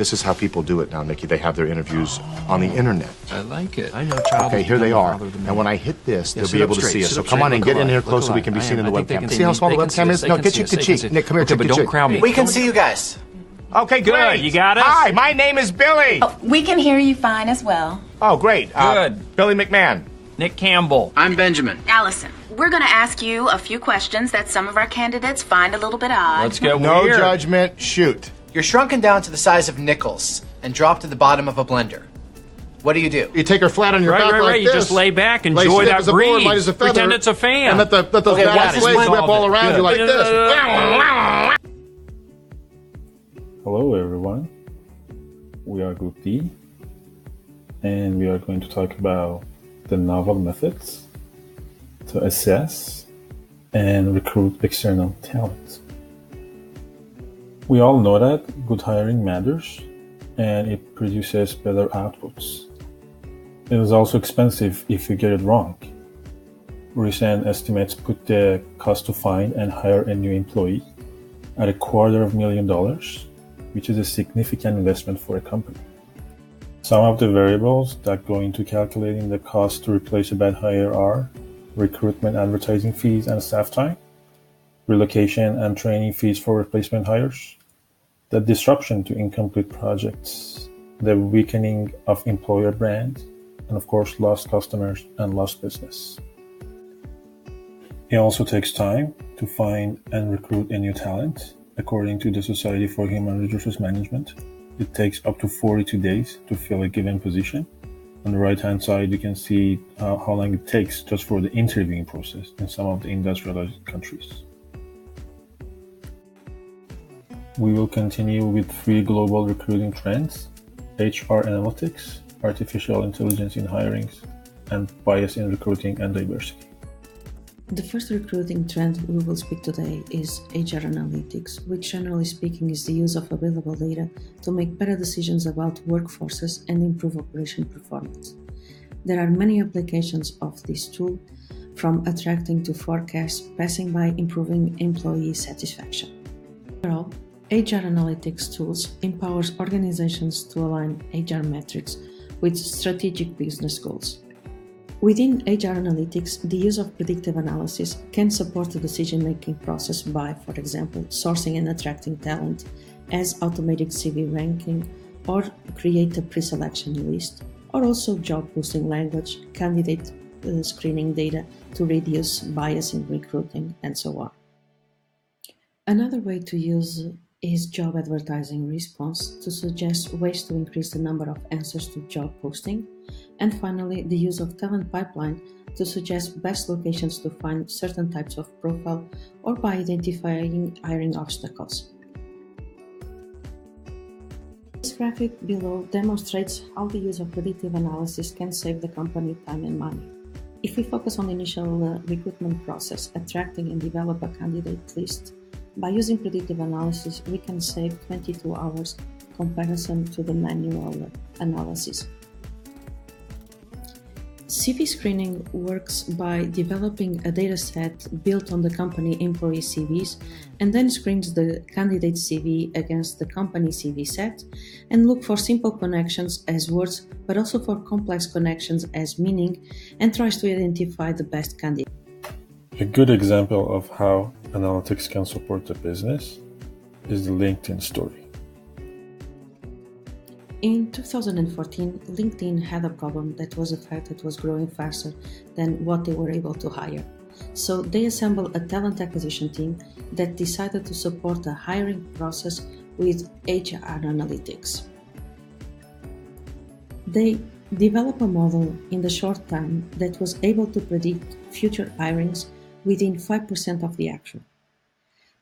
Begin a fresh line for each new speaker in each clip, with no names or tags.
This is how people do it now, Nikki. They have their interviews on the internet.
I like it. I know, child.
Okay, here they are. And when I hit this, they'll be able to see us. So come on and get in here close so we can be seen in the webcam. See how small the webcam is? No, get cheek. Nick, come here,
but don't crowd me.
We can see you guys.
Okay, great.
Good, you got us?
Hi, my name is Billy.
Oh, we can hear you fine as well.
Oh, great.
Good.
Billy McMahon.
Nick Campbell.
I'm Benjamin.
Allison, we're going to ask you a few questions that some of our candidates find a little bit odd.
Let's go.
No
weird.
judgment. Shoot.
You're shrunken down to the size of nickels and dropped to the bottom of a blender. What do?
You take her flat on your back like
You
this.
just lay back,
Lay
enjoy
stiff
that
as a board,
breeze.
light as a feather,
Pretend it's a fan.
And let those
Okay,
bad
watch this
blades
one.
whip all around you like this.
Hello everyone, we are GroupD, and we are going to talk about the novel methods to assess and recruit external talent. We all know that good hiring matters and it produces better outputs. It is also expensive if you get it wrong. Recent estimates put the cost to find and hire a new employee at $250,000, which is a significant investment for a company. Some of the variables that go into calculating the cost to replace a bad hire are recruitment advertising fees and staff time, relocation and training fees for replacement hires, the disruption to incomplete projects, the weakening of employer brand, and of course lost customers and lost business. It also takes time to find and recruit a new talent. According to the Society for Human Resources Management, it takes up to 42 days to fill a given position. On the right-hand side, you can see how long it takes just for the interviewing process in some of the industrialized countries. We will continue with 3 global recruiting trends: HR analytics, artificial intelligence in hirings, and bias in recruiting and diversity.
The first recruiting trend we will speak today is HR analytics, which generally speaking is the use of available data to make better decisions about workforces and improve operation performance. There are many applications of this tool, from attracting to forecast, passing by improving employee satisfaction. Overall, HR analytics tools empowers organizations to align HR metrics with strategic business goals. Within HR analytics, the use of predictive analysis can support the decision-making process by, for example, sourcing and attracting talent as automated CV ranking, or create a pre-selection list, or also job posting language, candidate screening data to reduce bias in recruiting, and so on. Another way to use is job advertising response to suggest ways to increase the number of answers to job posting, and finally the use of talent pipeline to suggest best locations to find certain types of profile, or by identifying hiring obstacles. This graphic below demonstrates how the use of predictive analysis can save the company time and money. If we focus on the initial recruitment process, attracting and develop a candidate list, by using predictive analysis, we can save 22 hours comparison to the manual analysis. CV screening works by developing a dataset built on the company employee CVs and then screens the candidate CV against the company CV set and look for simple connections as words, but also for complex connections as meaning, and tries to identify the best candidate.
A good example of how analytics can support the business is the LinkedIn story.
In 2014, LinkedIn had a problem that was the fact that it was growing faster than what they were able to hire. So they assembled a talent acquisition team that decided to support the hiring process with HR analytics. They developed a model in the short time that was able to predict future hirings within 5% of the action.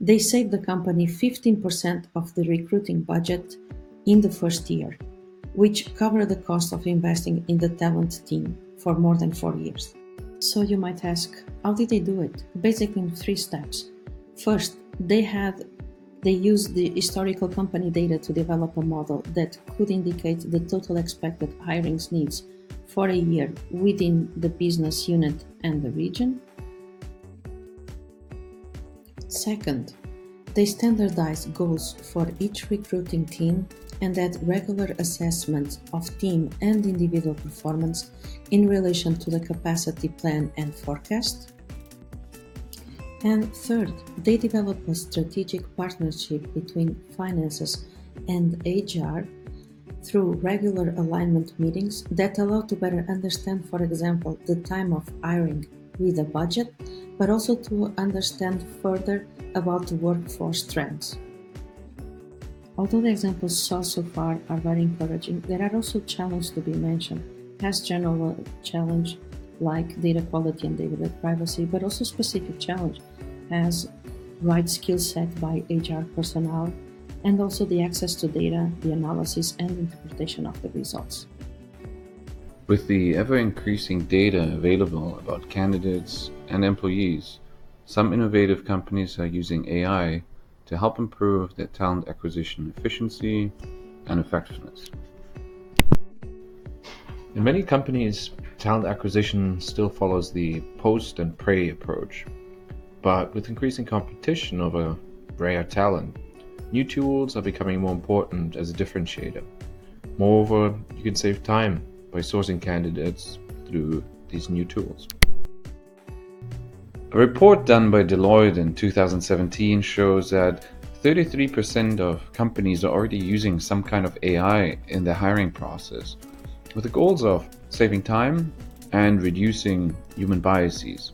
They saved the company 15% of the recruiting budget in the first year, which covered the cost of investing in the talent team for more than 4 years. So you might ask, how did they do it? Basically in 3 steps. First, they used the historical company data to develop a model that could indicate the total expected hirings needs for a year within the business unit and the region. Second, They standardize goals for each recruiting team and add regular assessments of team and individual performance in relation to the capacity plan and forecast. And third, they develop a strategic partnership between finances and HR through regular alignment meetings that allow to better understand, for example, the time of hiring with a budget, but also to understand further about the workforce trends. Although the examples saw so far are very encouraging, there are also challenges to be mentioned, as general challenge like data quality and data privacy, but also specific challenge as right skill set by HR personnel, and also the access to data, the analysis and interpretation of the results.
With the ever-increasing data available about candidates and employees, some innovative companies are using AI to help improve their talent acquisition efficiency and effectiveness. In many companies, talent acquisition still follows the post and pray approach, but with increasing competition over rare talent, new tools are becoming more important as a differentiator. Moreover, you can save time by sourcing candidates through these new tools. A report done by Deloitte in 2017 shows that 33% of companies are already using some kind of AI in their hiring process, with the goals of saving time and reducing human biases.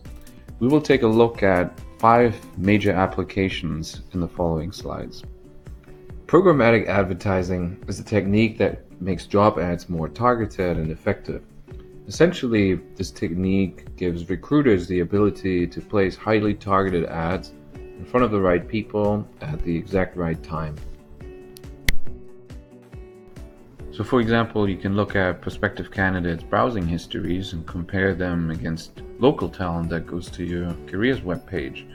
We will take a look at 5 major applications in the following slides.
Programmatic advertising is a technique that makes job ads more targeted and effective. Essentially, this technique gives recruiters the ability to place highly targeted ads in front of the right people at the exact right time.
So for example, you can look at prospective candidates' browsing histories and compare them against local talent that goes to your careers webpage.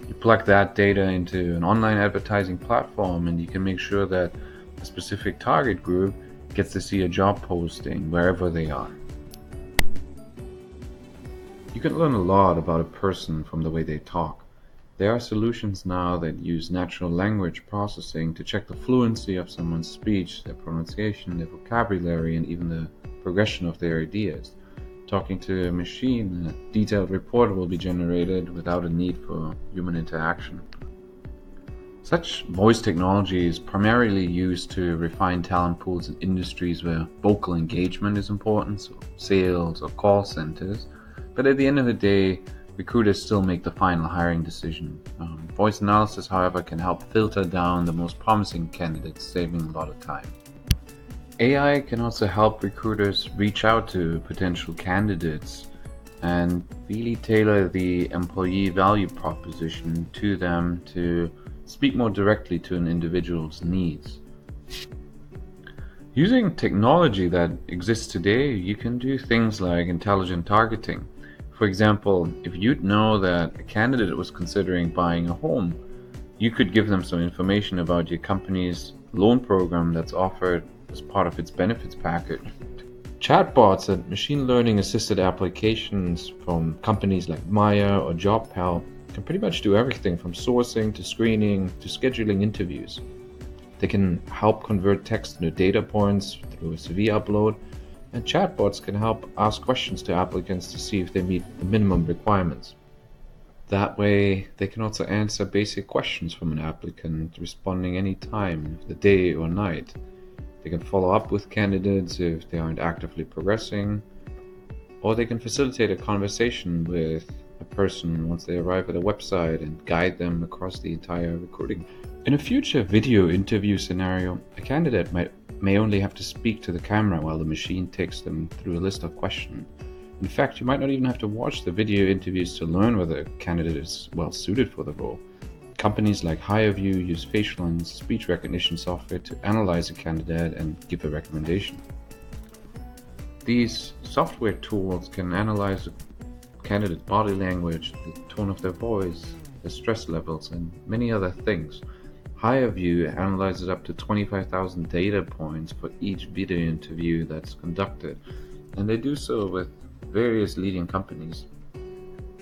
You plug that data into an online advertising platform and you can make sure that a specific target group gets to see a job posting wherever they are. You can learn a lot about a person from the way they talk. There are solutions now that use natural language processing to check the fluency of someone's speech, their pronunciation, their vocabulary, and even the progression of their ideas. Talking to a machine, a detailed report will be generated without a need for human interaction. Such voice technology is primarily used to refine talent pools in industries where vocal engagement is important, so sales or call centers. But at the end of the day, recruiters still make the final hiring decision. Voice analysis, however, can help filter down the most promising candidates, saving a lot of time. AI can also help recruiters reach out to potential candidates and really tailor the employee value proposition to them to speak more directly to an individual's needs. Using technology that exists today, you can do things like intelligent targeting. For example, if you'd know that a candidate was considering buying a home, you could give them some information about your company's loan program that's offered as part of its benefits package. Chatbots and machine learning assisted applications from companies like Maya or JobPal can pretty much do everything from sourcing to screening to scheduling interviews. They can help convert text into data points through a CV upload, and chatbots can help ask questions to applicants to see if they meet the minimum requirements. That way, they can also answer basic questions from an applicant, responding any time of the day or night. They can follow up with candidates if they aren't actively progressing, or they can facilitate a conversation with a person once they arrive at a website and guide them across the entire recruiting. In a future video interview scenario, a candidate may only have to speak to the camera while the machine takes them through a list of questions. In fact, you might not even have to watch the video interviews to learn whether a candidate is well suited for the role. Companies like HireVue use facial and speech recognition software to analyze a candidate and give a recommendation. These software tools can analyze a candidate's body language, the tone of their voice, their stress levels, and many other things. HireVue analyzes up to 25,000 data points for each video interview that's conducted, and they do so with various leading companies.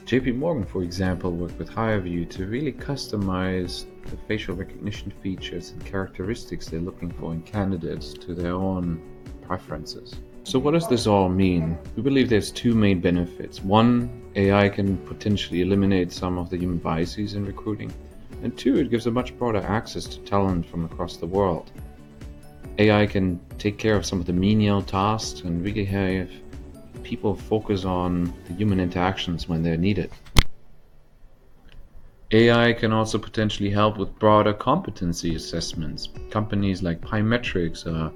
JP Morgan, for example, worked with HireVue to really customize the facial recognition features and characteristics they're looking for in candidates to their own preferences. So what does this all mean? We believe there's two main benefits. One, AI can potentially eliminate some of the human biases in recruiting. And two, it gives a much broader access to talent from across the world. AI can take care of some of the menial tasks and really have people focus on the human interactions when they're needed. AI can also potentially help with broader competency assessments. Companies like Pymetrics are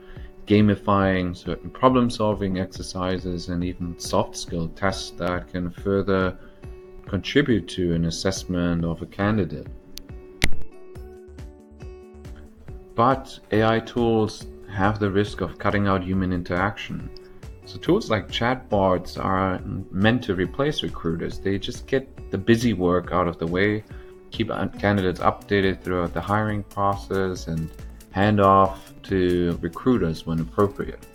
gamifying certain problem-solving exercises and even soft skill tests that can further contribute to an assessment of a candidate. But AI tools have the risk of cutting out human interaction. So tools like chatbots are meant to replace recruiters. They just get the busy work out of the way, keep candidates updated throughout the hiring process, and hand off to recruiters when appropriate.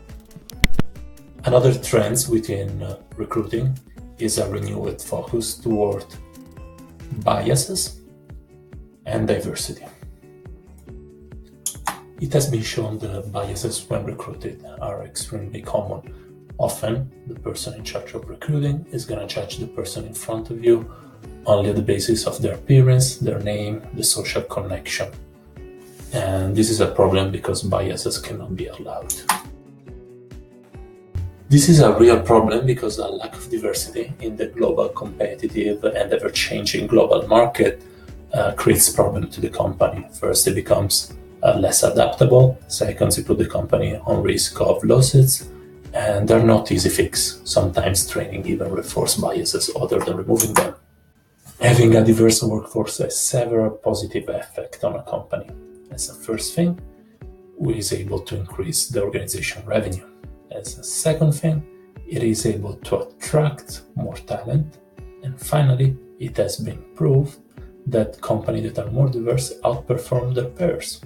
Another trend within recruiting is a renewed focus toward biases and diversity. It has been shown that biases when recruited are extremely common. Often, the person in charge of recruiting is going to judge the person in front of you only on the basis of their appearance, their name, the social connection. And this is a problem because biases cannot be allowed. This is a real problem because a lack of diversity in the global competitive and ever-changing global market creates problems to the company. First, it becomes less adaptable. Second, it puts the company on risk of losses, and they're not easy fix. Sometimes training even reinforces biases other than removing them. Having a diverse workforce has several positive effects on a company. As a first thing, it is able to increase the organization revenue. As a second thing, it is able to attract more talent. And finally, it has been proved that companies that are more diverse outperform their peers.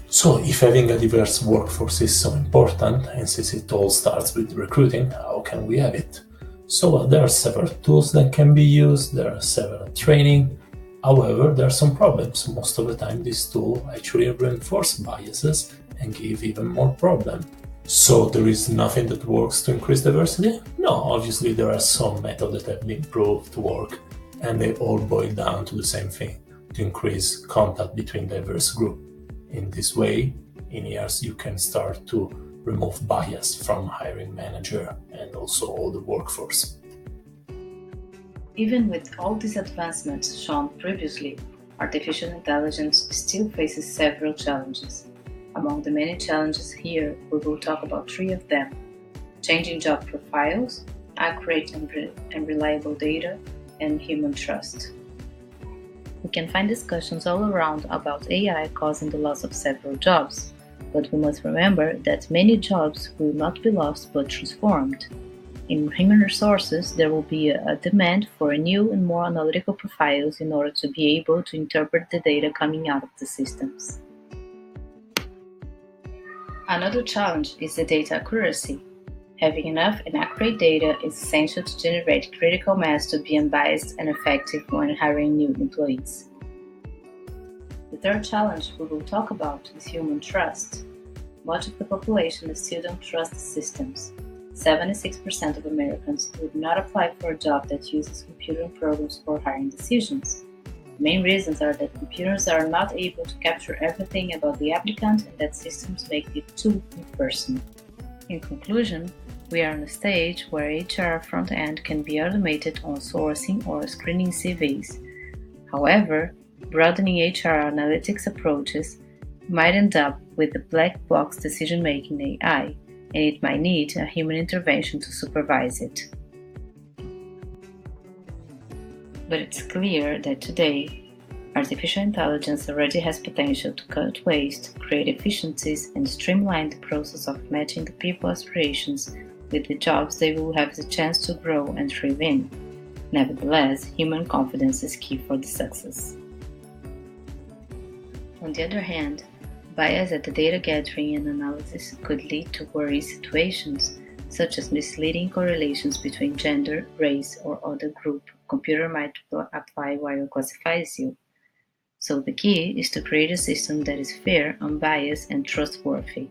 So if having a diverse workforce is so important, and since it all starts with recruiting, how can we have it? So there are several tools that can be used, there are several training. However, there are some problems. Most of the time, this tool actually reinforces biases and give even more problems. So there is nothing that works to increase diversity? No, obviously there are some methods that have been proved to work, and they all boil down to the same thing, to increase contact between diverse groups. In this way, in years, you can start to remove bias from hiring manager and also all the workforce.
Even with all these advancements shown previously, artificial intelligence still faces several challenges. Among the many challenges here, we will talk about three of them: changing job profiles, accurate and reliable data, and human trust. We can find discussions all around about AI causing the loss of several jobs, but we must remember that many jobs will not be lost but transformed. In human resources, there will be a demand for new and more analytical profiles in order to be able to interpret the data coming out of the systems. Another challenge is the data accuracy. Having enough and accurate data is essential to generate critical mass to be unbiased and effective when hiring new employees. The third challenge we will talk about is human trust. Much of the population still don't trust the systems. 76% of Americans would not apply for a job that uses computer programs for hiring decisions. The main reasons are that computers are not able to capture everything about the applicant and that systems make it too impersonal. In conclusion, we are on a stage where HR front-end can be automated on sourcing or screening CVs. However, broadening HR analytics approaches might end up with the black box decision-making AI, and it might need a human intervention to supervise it. But it's clear that today, artificial intelligence already has potential to cut waste, create efficiencies, and streamline the process of matching the people aspirations with the jobs they will have the chance to grow and thrive in. Nevertheless, human confidence is key for the success. On the other hand, bias at the data gathering and analysis could lead to worry situations, such as misleading correlations between gender, race, or other group computer might apply while it classifies you. So the key is to create a system that is fair, unbiased, and trustworthy.